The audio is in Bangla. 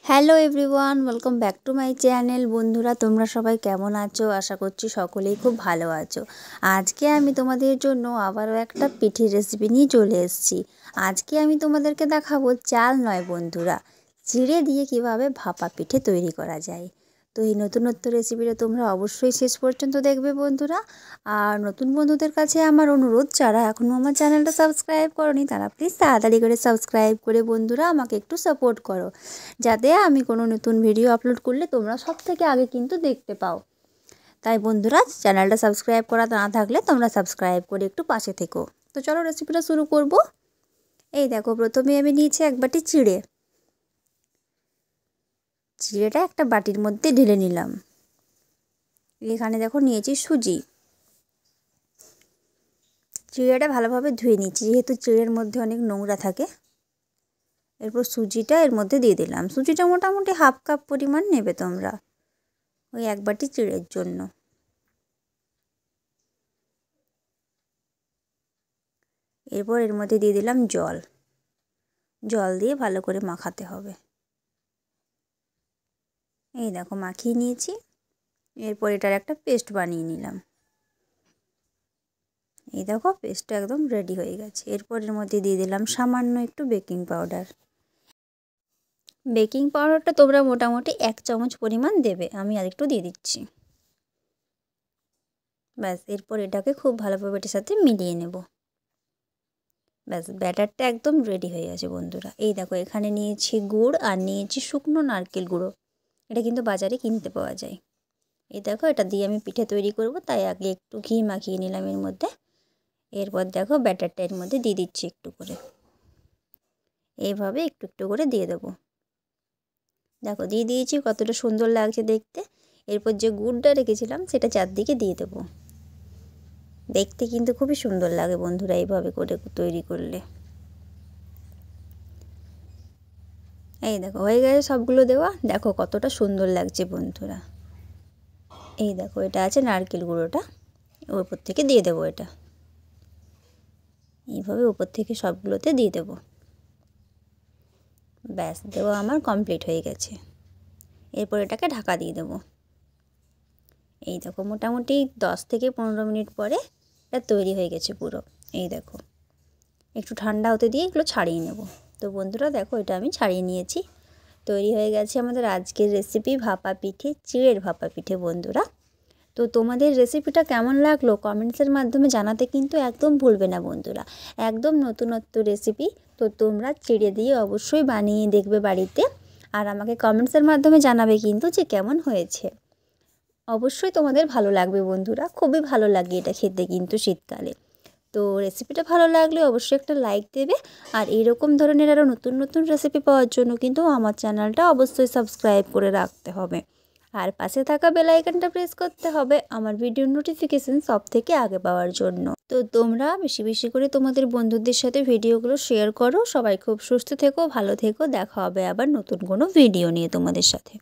Hello everyone, welcome back to my channel. বন্ধুরা, তোমরা সবাই কেমন আছো? আশা করছি সকলেই খুব ভালো আছো। আজকে আমি তোমাদের জন্য আবারও একটা পিঠের রেসিপি নিয়ে চলে এসেছি। আজকে আমি তোমাদেরকে দেখাবো চাল নয় বন্ধুরা, চিড়ে দিয়ে কিভাবে ভাপা পিঠে তৈরি করা যায়। তো এই নতুনত্ব রেসিপিটা তোমরা অবশ্যই শেষ পর্যন্ত দেখবে বন্ধুরা। আর নতুন বন্ধুদের কাছে আমার অনুরোধ, যারা এখনও আমার চ্যানেলটা সাবস্ক্রাইব করোনি তারা প্লিজ তাড়াতাড়ি করে সাবস্ক্রাইব করে বন্ধুরা আমাকে একটু সাপোর্ট করো, যাতে আমি কোনো নতুন ভিডিও আপলোড করলে তোমরা সব থেকে আগে কিন্তু দেখতে পাও। তাই বন্ধুরা, চ্যানেলটা সাবস্ক্রাইব করা না থাকলে তোমরা সাবস্ক্রাইব করে একটু পাশে থেকো। তো চলো রেসিপিটা শুরু করব। এই দেখো, প্রথমে আমি নিয়েছি এক বাটি চিড়ে। চিড়েটা একটা বাটির মধ্যে ঢেলে নিলাম। এখানে দেখো নিয়েছি সুজি। চিড়েটা ভালোভাবে ধুয়ে নিচ্ছি, যেহেতু চিড়ের মধ্যে অনেক নোংরা থাকে। এরপর সুজিটা এর মধ্যে দিয়ে দিলাম। সুজিটা মোটামুটি হাফ কাপ পরিমাণ নেবে তোমরা, ওই এক বাটি চিড়ের জন্য। এরপর এর মধ্যে দিয়ে দিলাম জল। জল দিয়ে ভালো করে মাখাতে হবে। এই দেখো মাখিয়ে নিয়েছি। এরপর এটার একটা পেস্ট বানিয়ে নিলাম। এই দেখো পেস্টটা একদম রেডি হয়ে গেছে। এরপর এর মধ্যে দিয়ে দিলাম সামান্য একটু বেকিং পাউডার। বেকিং পাউডারটা তোমরা মোটামুটি 1 চামচ পরিমাণ দেবে, আমি আরেকটু দিয়ে দিচ্ছি। ব্যাস, এরপর এটাকে খুব ভালোভাবে এটার সাথে মিলিয়ে নেব। ব্যাস, ব্যাটারটা একদম রেডি হয়ে গেছে বন্ধুরা। এই দেখো এখানে নিয়েছি গুড় আর নিয়েছি শুকনো নারকেল গুঁড়ো। এটা কিন্তু বাজারে কিনতে পাওয়া যায়। এই দেখো, এটা দিয়ে আমি পিঠে তৈরি করব, তাই আগে একটু ঘি মাখিয়ে নিলাম এর মধ্যে। এরপর দেখো ব্যাটারটা এর মধ্যে দিয়ে দিচ্ছি একটু করে। এইভাবে একটু একটু করে দিয়ে দেবো। দেখো দিয়ে দিয়েছি, কতটা সুন্দর লাগছে দেখতে। এরপর যে গুড়টা রেখেছিলাম সেটা চারদিকে দিয়ে দেবো। দেখতে কিন্তু খুবই সুন্দর লাগে বন্ধুরা এইভাবে করে তৈরি করলে। এই দেখো হয়ে গেছে সবগুলো দেওয়া। দেখো কতটা সুন্দর লাগছে বন্ধুরা। এই দেখো এটা আছে নারকেল গুঁড়োটা, ওর উপর থেকে দিয়ে দেবো। এটা এইভাবে উপর থেকে সবগুলোতে দিয়ে দেবো। ব্যাস, দেওয়া আমার কমপ্লিট হয়ে গেছে। এরপর এটাকে ঢাকা দিয়ে দেবো। এই দেখো মোটামুটি 10 থেকে 15 মিনিট পরে এটা তৈরি হয়ে গেছে পুরো। এই দেখো একটু ঠান্ডা হতে দিয়ে এগুলো ছাড়িয়ে নেব। তো বন্ধুরা দেখো, এটা আমি ছাড়িয়ে নিয়েছি। তৈরি হয়ে গেছে আমাদের আজকের রেসিপি ভাপা পিঠে, চিড়ের ভাপা পিঠে বন্ধুরা। তো তোমাদের রেসিপিটা কেমন লাগলো কমেন্টসের মাধ্যমে জানাতে কিন্তু একদম ভুলবে না বন্ধুরা। একদম নতুনত্ব রেসিপি। তো তোমরা চিড়ে দিয়ে অবশ্যই বানিয়ে দেখবে বাড়িতে, আর আমাকে কমেন্টসের মাধ্যমে জানাবে কিন্তু যে কেমন হয়েছে। অবশ্যই তোমাদের ভালো লাগবে বন্ধুরা, খুবই ভালো লাগে এটা খেতে কিন্তু শীতকালে। তো রেসিপিটা ভালো লাগলে অবশ্যই একটা লাইক দেবে। আর এইরকম ধরনের আরও নতুন নতুন রেসিপি পাওয়ার জন্য কিন্তু আমার চ্যানেলটা অবশ্যই সাবস্ক্রাইব করে রাখতে হবে। আর পাশে থাকা বেল আইকনটা প্রেস করতে হবে আমার ভিডিওর নোটিফিকেশান সব থেকে আগে পাওয়ার জন্য। তো তোমরা বেশি বেশি করে তোমাদের বন্ধুদের সাথে ভিডিওগুলো শেয়ার করো। সবাই খুব সুস্থ থেকো, ভালো থেকো। দেখা হবে আবার নতুন কোনো ভিডিও নিয়ে তোমাদের সাথে।